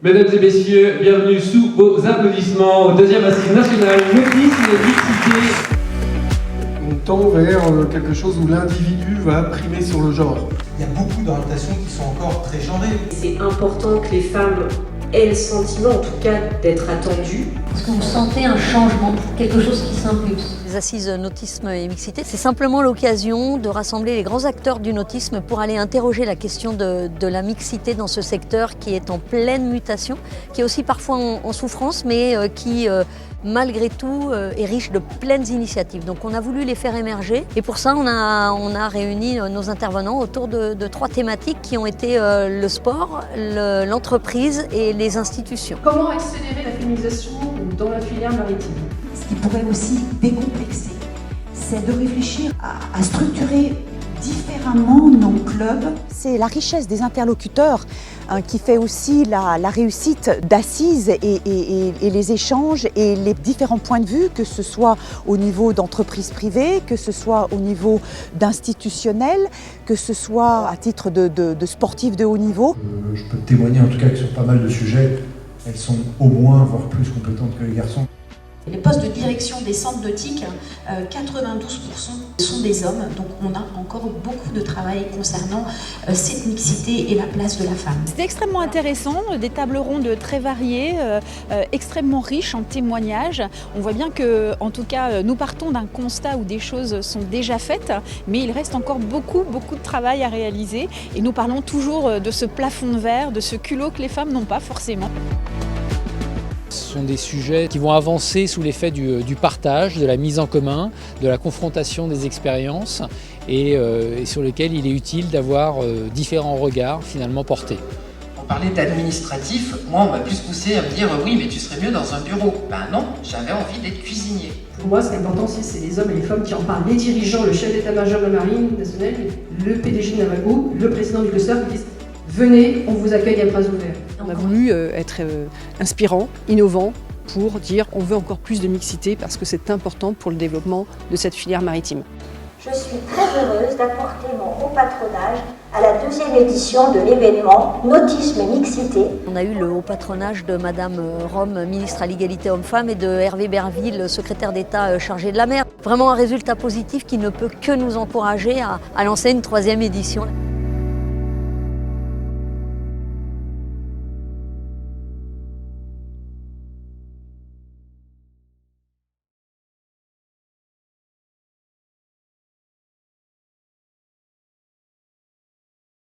Mesdames et messieurs, bienvenue sous vos applaudissements au deuxième Assise nationale Nautisme et Mixité. On tend vers quelque chose où l'individu va primer sur le genre. Il y a beaucoup d'orientations qui sont encore très genrées. C'est important que les femmes aient le sentiment, en tout cas, d'être attendues. Est-ce que vous sentez un changement, quelque chose qui s'impulse? Les assises nautisme et mixité, c'est simplement l'occasion de rassembler les grands acteurs du nautisme pour aller interroger la question de la mixité dans ce secteur qui est en pleine mutation, qui est aussi parfois en souffrance, mais qui malgré tout est riche de pleines initiatives. Donc on a voulu les faire émerger et pour ça on a réuni nos intervenants autour de 3 thématiques qui ont été le sport, l'entreprise et les institutions. Comment accélérer la féminisation dans la filière maritime? Ce qui pourrait aussi décomplexer, c'est de réfléchir à structurer différemment nos clubs. C'est la richesse des interlocuteurs qui fait aussi la réussite d'Assises et les échanges et les différents points de vue, que ce soit au niveau d'entreprises privées, que ce soit au niveau d'institutionnels, que ce soit à titre de sportifs de haut niveau. Je peux témoigner en tout cas que sur pas mal de sujets, elles sont au moins, voire plus compétentes que les garçons. Les postes de direction des centres nautiques, 92% sont des hommes, donc on a encore beaucoup de travail concernant cette mixité et la place de la femme. C'était extrêmement intéressant, des tables rondes très variées, extrêmement riches en témoignages. On voit bien que, en tout cas, nous partons d'un constat où des choses sont déjà faites, mais il reste encore beaucoup de travail à réaliser. Et nous parlons toujours de ce plafond de verre, de ce culot que les femmes n'ont pas forcément. Ce sont des sujets qui vont avancer sous l'effet du partage, de la mise en commun, de la confrontation des expériences et sur lesquels il est utile d'avoir différents regards finalement portés. On parlait d'administratif, moi on m'a plus poussé à me dire oui mais tu serais mieux dans un bureau. Ben non, j'avais envie d'être cuisinier. Pour moi, ce qui est important aussi, c'est les hommes et les femmes qui en parlent. Les dirigeants, le chef d'état-major de la marine nationale, le PDG de Naval Group, le président du cluster qui disent venez, on vous accueille à bras ouverts. On a voulu être inspirant, innovant, pour dire on veut encore plus de mixité parce que c'est important pour le développement de cette filière maritime. Je suis très heureuse d'apporter mon haut patronage à la 2e édition de l'événement Nautisme et Mixité. On a eu le haut patronage de Madame Rome, ministre à l'égalité homme-femme, et de Hervé Berville, secrétaire d'État chargé de la mer. Vraiment un résultat positif qui ne peut que nous encourager à lancer une 3e édition.